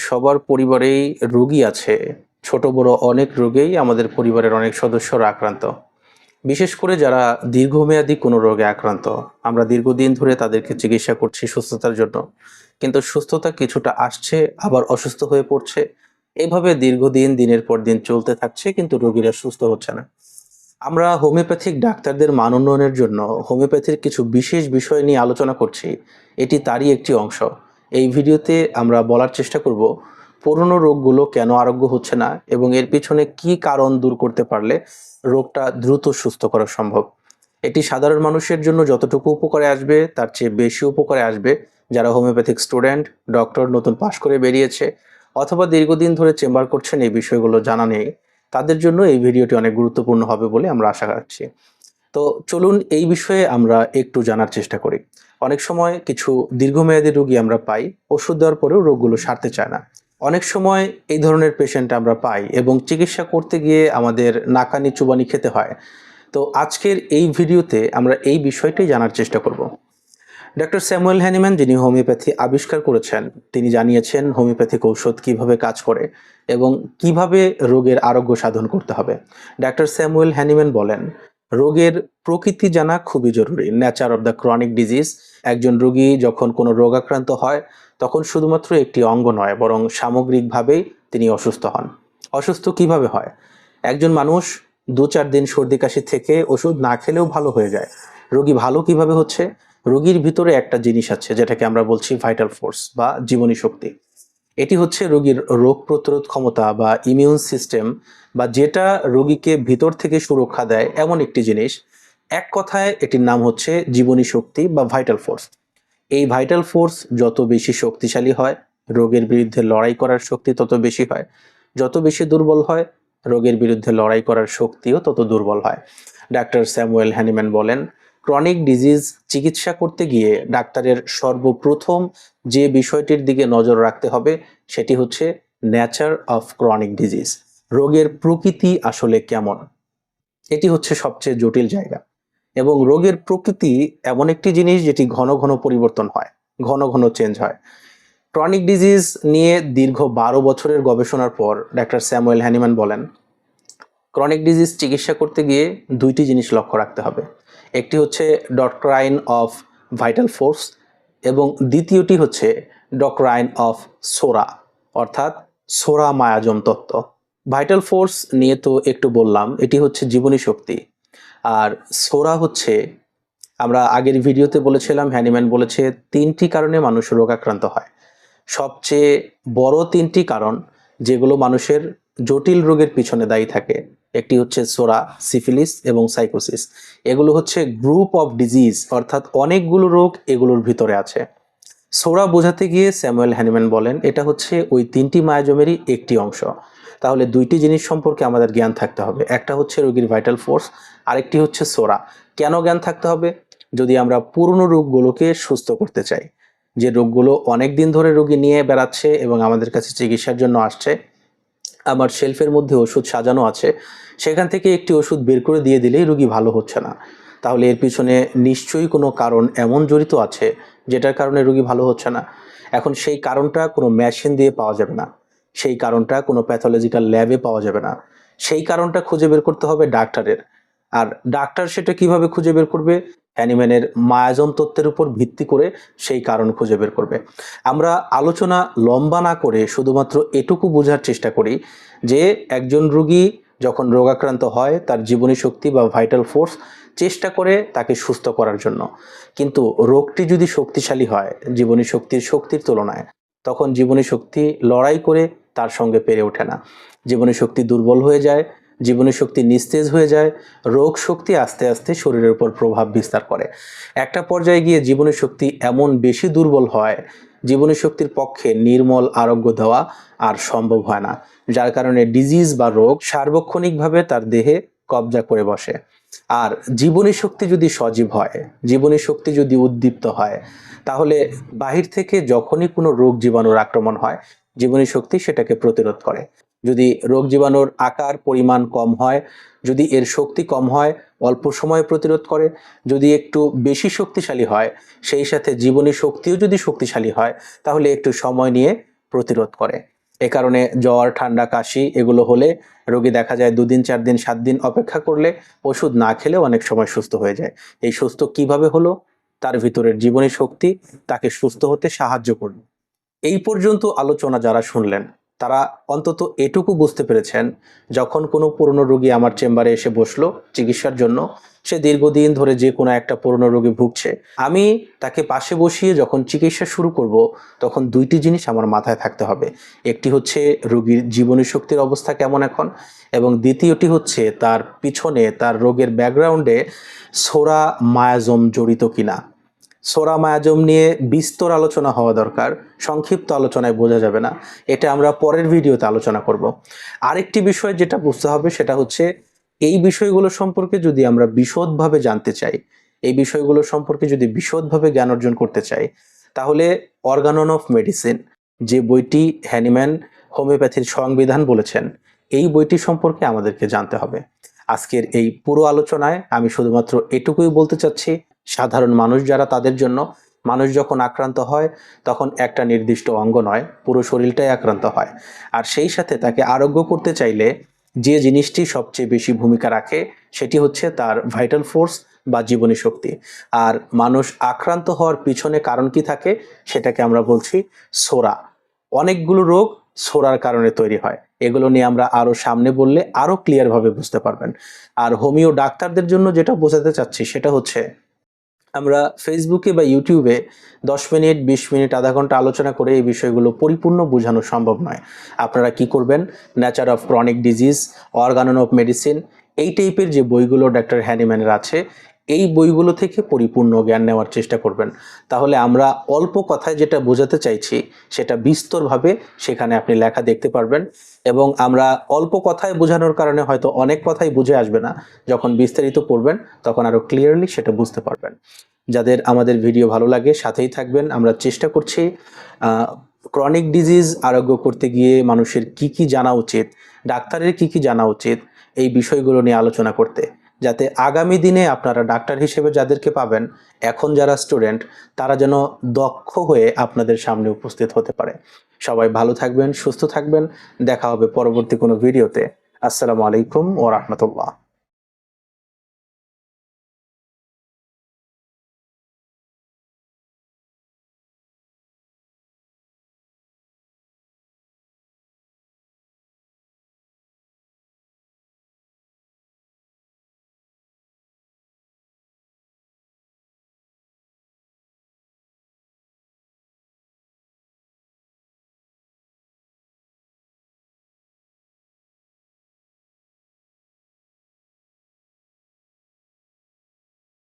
সবার পরিবারেই রোগী আছে। ছোট বড় অনেক রোগেই আমাদের পরিবারের অনেক সদস্যরা আক্রান্ত। বিশেষ করে যারা দীর্ঘমেয়াদী কোনো রোগে আক্রান্ত। আমরা দীর্ঘদিন ধরে তাদেরকে চিকিৎসা করছি সুস্থতার জন্য। কিন্তু সুস্থতা কিছুটা আসছে, আবার অসুস্থ হয়ে পড়ছে। এভাবে দীর্ঘদিন দিনের পর দিন চলতে থাকছে, কিন্তু রোগীরা সুস্থ হচ্ছে না। আমরা হোমিওপ্যাথিক ডাক্তারদের মান উন্নয়নের জন্য হোমিওপ্যাথির কিছু বিশেষ বিষয় নিয়ে আলোচনা করছি। এটি তারই একটি অংশ। এই ভিডিওতে আমরা বলার চেষ্টা করব পুরনো রোগগুলো কেন আরোগ্য হচ্ছে না এবং এর পিছনে কি কারণ দূর করতে পারলে রোগটা দ্রুত সুস্থ করা সম্ভব। এটি সাধারণ মানুষের জন্য যতটুকু উপকারে আসবে তার চেয়ে বেশি উপকারে আসবে যারা হোমিওপ্যাথিক স্টুডেন্ট, ডক্টর, নতুন পাশ করে বেরিয়েছে অথবা দীর্ঘদিন ধরে চেম্বার করছেন, এই বিষয়গুলো জানা নেই। তাদের জন্য এই ভিডিওটি অনেক গুরুত্বপূর্ণ হবে বলে আমরা আশা রাখছি। তো চলুন এই বিষয়ে আমরা একটু জানার চেষ্টা করি। অনেক সময় কিছু দীর্ঘমেয়াদী রোগী আমরা পাই, ওষুধ দেওয়ার পরেও রোগগুলো সারতে চায় না। অনেক সময় এই ধরনের পেশেন্ট আমরা পাই এবং চিকিৎসা করতে গিয়ে আমাদের নাকানি চুবানি খেতে হয়। তো আজকের এই ভিডিওতে আমরা এই বিষয়টাই জানার চেষ্টা করব। ডক্টর স্যামুয়েল হ্যানিম্যান, যিনি হোমিওপ্যাথি আবিষ্কার করেছেন, তিনি জানিয়েছেন হোমিওপ্যাথিক ঔষধ কিভাবে কাজ করে এবং কিভাবে রোগের আরোগ্য সাধন করতে হবে। ডক্টর স্যামুয়েল হ্যানিম্যান বলেন, রোগের প্রকৃতি জানা খুবই জরুরি, nature of the chronic disease. একজন রোগী যখন কোনো রোগাক্রান্ত হয় তখন শুধুমাত্র একটি অঙ্গ নয়, বরং সামগ্রিকভাবেই তিনি অসুস্থ হন। অসুস্থ কিভাবে হয়? একজন মানুষ 2-4 দিন সর্দি কাশি থেকে ওষুধ না খেলেও ভালো হয়ে যায়। রোগী ভালো কিভাবে হচ্ছে? রোগীর ভিতরে একটা জিনিস আছে যেটাকে আমরা বলছি ভাইটাল ফোর্স বা জীবনী শক্তি। এটি হচ্ছে রোগীর রোগ প্রতিরোধ ক্ষমতা বা ইমিউন সিস্টেম, বা যেটা রোগীকে ভিতর থেকে সুরক্ষা দেয় এমন একটি জিনিস। এক কথায় এটির নাম হচ্ছে জীবনী শক্তি বা ভাইটাল ফোর্স। এই ভাইটাল ফোর্স যত বেশি শক্তিশালী হয়, রোগের বিরুদ্ধে লড়াই করার শক্তি তত বেশি হয়। যত বেশি দুর্বল হয়, রোগের বিরুদ্ধে লড়াই করার শক্তিও তত দুর্বল হয়। ডাক্তার স্যামুয়েল হ্যানিম্যান বলেন, ক্রনিক ডিজিজ চিকিৎসা করতে গিয়ে ডাক্তারের সর্বপ্রথম যে বিষয়টির দিকে নজর রাখতে হবে সেটি হচ্ছে নেচার অফ ক্রনিক ডিজিজ। রোগের প্রকৃতি আসলে কেমন, এটি হচ্ছে সবচেয়ে জটিল জায়গা। এবং রোগের প্রকৃতি এমন একটি জিনিস যেটি ঘন ঘন পরিবর্তন হয়, ঘন ঘন চেঞ্জ হয়। ক্রনিক ডিজিজ নিয়ে দীর্ঘ 12 বছরের গবেষণার পর ডাক্তার স্যামুয়েল হ্যানিম্যান বলেন, ক্রনিক ডিজিজ চিকিৎসা করতে গিয়ে দুইটি জিনিস লক্ষ্য রাখতে হবে। একটি হচ্ছে ডক্ট্রাইন অফ ভাইটাল ফোর্স এবং দ্বিতীয়টি হচ্ছে ডক্ট্রাইন অফ সোরা, অর্থাৎ সোরা মায়াজম তত্ত্ব। ভাইটাল ফোর্স নিয়ে তো একটু বললাম, এটি হচ্ছে জীবনী শক্তি। আর সোরা হচ্ছে, আমরা আগের ভিডিওতে বলেছিলাম, হ্যানিম্যান বলেছে 3টি কারণে মানুষ রোগাক্রান্ত হয়। সবচেয়ে বড় 3টি কারণ যেগুলো মানুষের জটিল রোগের পিছনে দায়ী থাকে, একটি হচ্ছে সোরা, সিফিলিস এবং সাইকোসিস। এগুলো হচ্ছে গ্রুপ অফ ডিজিজ, অর্থাৎ অনেকগুলো রোগ এগুলোর ভিতরে আছে। সোরা বোঝাতে গিয়ে স্যামুয়েল হ্যানিম্যান বলেন এটা হচ্ছে ওই 3টি মায়াজমেরই একটি অংশ। তাহলে দুইটি জিনিস সম্পর্কে আমাদের জ্ঞান থাকতে হবে, একটা হচ্ছে রোগীর ভাইটাল ফোর্স, আরেকটি হচ্ছে সোরা। কেন জ্ঞান থাকতে হবে? যদি আমরা পুরনো রোগগুলোকে সুস্থ করতে চাই, যে রোগগুলো অনেক দিন ধরে রোগী নিয়ে বেড়াচ্ছে এবং আমাদের কাছে চিকিৎসার জন্য আসছে, আমার শেলফের মধ্যে ওষুধ সাজানো আছে, সেখান থেকে একটি ওষুধ বের করে দিয়ে দিলেই রোগী ভালো হচ্ছে না, তাহলে এর পিছনে নিশ্চয়ই কোনো কারণ এমন জড়িত আছে যেটার কারণে রোগী ভালো হচ্ছে না। এখন সেই কারণটা কোনো মেশিন দিয়ে পাওয়া যাবে না, সেই কারণটা কোনো প্যাথোলজিক্যাল ল্যাবে পাওয়া যাবে না, সেই কারণটা খুঁজে বের করতে হবে ডাক্তারের। আর ডাক্তার সেটা কিভাবে খুঁজে বের করবে? হ্যানিম্যানের মায়াজম তত্ত্বের উপর ভিত্তি করে সেই কারণ খুঁজে বের করবে। আমরা আলোচনা লম্বা না করে শুধুমাত্র এটুকু বোঝার চেষ্টা করি যে একজন রোগী যখন রোগাক্রান্ত হয় তার জীবনী শক্তি বা ভাইটাল ফোর্স চেষ্টা করে তাকে সুস্থ করার জন্য, কিন্তু রোগটি যদি শক্তিশালী হয় জীবনী শক্তির তুলনায়, তখন জীবনী শক্তি লড়াই করে তার সঙ্গে পেরে ওঠে না। জীবনী শক্তি দুর্বল হয়ে যায়, জীবনী শক্তি নিস্তেজ হয়ে যায়, রোগ শক্তি আস্তে আস্তে শরীরের উপর প্রভাব বিস্তার করে। একটা পর্যায়ে গিয়ে জীবনী শক্তি এমন বেশি দুর্বল হয়, জীবনী শক্তির পক্ষে নির্মল আরোগ্য দেওয়া আর সম্ভব হয় না, যার কারণে ডিজিজ বা রোগ সার্বক্ষণিকভাবে তার দেহে কবজা করে বসে। আর জীবনী শক্তি যদি সজীব হয়, জীবনী শক্তি যদি উদ্দীপ্ত হয়, তাহলে বাহির থেকে যখনই কোনো রোগ জীবাণুর আক্রমণ হয়, জীবনী শক্তি সেটাকে প্রতিরোধ করে। যদি রোগ জীবাণুর আকার পরিমাণ কম হয়, যদি এর শক্তি কম হয়, অল্প সময়ে প্রতিরোধ করে। যদি একটু বেশি শক্তিশালী হয়, সেই সাথে জীবনী শক্তিও যদি শক্তিশালী হয়, তাহলে একটু সময় নিয়ে প্রতিরোধ করে। এ কারণে জ্বর, ঠান্ডা, কাশি এগুলো হলে রোগী দেখা যায় 2 দিন, 4 দিন, 7 দিন অপেক্ষা করলে ওষুধ না খেলেও অনেক সময় সুস্থ হয়ে যায়। এই সুস্থ কিভাবে হলো? তার ভিতরের জীবনী শক্তি তাকে সুস্থ হতে সাহায্য করবে। এই পর্যন্ত আলোচনা যারা শুনলেন তারা অন্তত এটুকু বুঝতে পেরেছেন, যখন কোনো পুরনো রোগী আমার চেম্বারে এসে বসলো চিকিৎসার জন্য, সে দীর্ঘদিন ধরে যে কোনো একটা পুরনো রোগী ভুগছে, আমি তাকে পাশে বসিয়ে যখন চিকিৎসা শুরু করব তখন 2টি জিনিস আমার মাথায় থাকতে হবে। একটি হচ্ছে রোগীর জীবনী শক্তির অবস্থা কেমন এখন, এবং দ্বিতীয়টি হচ্ছে তার পিছনে তার রোগের ব্যাকগ্রাউন্ডে সোরা মায়াজম জড়িত কিনা। সোরা মায়াজম নিয়ে বিস্তর আলোচনা হওয়া দরকার, সংক্ষিপ্ত আলোচনায় বোঝা যাবে না, এটা আমরা পরের ভিডিওতে আলোচনা করব। আরেকটি বিষয় যেটা বুঝতে হবে সেটা হচ্ছে, এই বিষয়গুলো সম্পর্কে যদি আমরা বিশদভাবে জানতে চাই, এই বিষয়গুলো সম্পর্কে যদি বিশদভাবে জ্ঞান অর্জন করতে চাই, তাহলে অর্গানন অফ মেডিসিন যে বইটি হ্যানিম্যান হোমিওপ্যাথির সংবিধান বলেছেন, এই বইটি সম্পর্কে আমাদেরকে জানতে হবে। আজকের এই পুরো আলোচনায় আমি শুধুমাত্র এটুকুই বলতে চাচ্ছি, সাধারণ মানুষ যারা তাদের জন্য, মানুষ যখন আক্রান্ত হয় তখন একটা নির্দিষ্ট অঙ্গ নয়, পুরো শরীরটাই আক্রান্ত হয়। আর সেই সাথে তাকে আরোগ্য করতে চাইলে যে জিনিসটি সবচেয়ে বেশি ভূমিকা রাখে সেটি হচ্ছে তার ভাইটাল ফোর্স বা জীবনী শক্তি। আর মানুষ আক্রান্ত হওয়ার পিছনে কারণ কি থাকে সেটাকে আমরা বলছি সোরা। অনেকগুলো রোগ সোরার কারণে তৈরি হয়, এগুলো নিয়ে আমরা আরো সামনে বললে আরো ক্লিয়ারভাবে বুঝতে পারবেন। আর হোমিও ডাক্তারদের জন্য যেটা বোঝাতে চাচ্ছি সেটা হচ্ছে, আমরা ফেসবুকে বা ইউটিউবে 10 মিনিট, 20 মিনিট, আধা ঘন্টা আলোচনা করে এই বিষয়গুলো পরিপূর্ণ বোঝানো সম্ভব নয়। আপনারা কি করবেন, nature of chronic disease, Organon of medicine, এই টাইপের যে বইগুলো ডক্টর হ্যানিম্যানের আছে, এই বইগুলো থেকে পরিপূর্ণ জ্ঞান নেওয়ার চেষ্টা করবেন। তাহলে আমরা অল্প কথায় যেটা বোঝাতে চাইছি সেটা বিস্তরভাবে সেখানে আপনি লেখা দেখতে পারবেন। এবং আমরা অল্প কথায় বোঝানোর কারণে হয়তো অনেক কথাই বুঝে আসবে না, যখন বিস্তারিত পড়বেন তখন আরো ক্লিয়ারলি সেটা বুঝতে পারবেন। যাদের আমাদের ভিডিও ভালো লাগে সাথেই থাকবেন। আমরা চেষ্টা করছি ক্রনিক ডিজিজ আরোগ্য করতে গিয়ে মানুষের কি কি জানা উচিত, ডাক্তারের কি কি জানা উচিত, এই বিষয়গুলো নিয়ে আলোচনা করতে, যাতে আগামী দিনে আপনারা ডাক্তার হিসেবে যাদেরকে পাবেন, এখন যারা স্টুডেন্ট তারা যেন দক্ষ হয়ে আপনাদের সামনে উপস্থিত হতে পারে। সবাই ভালো থাকবেন, সুস্থ থাকবেন। দেখা হবে পরবর্তী কোনো ভিডিওতে। আসসালামু আলাইকুম ওয়া রাহমাতুল্লাহ।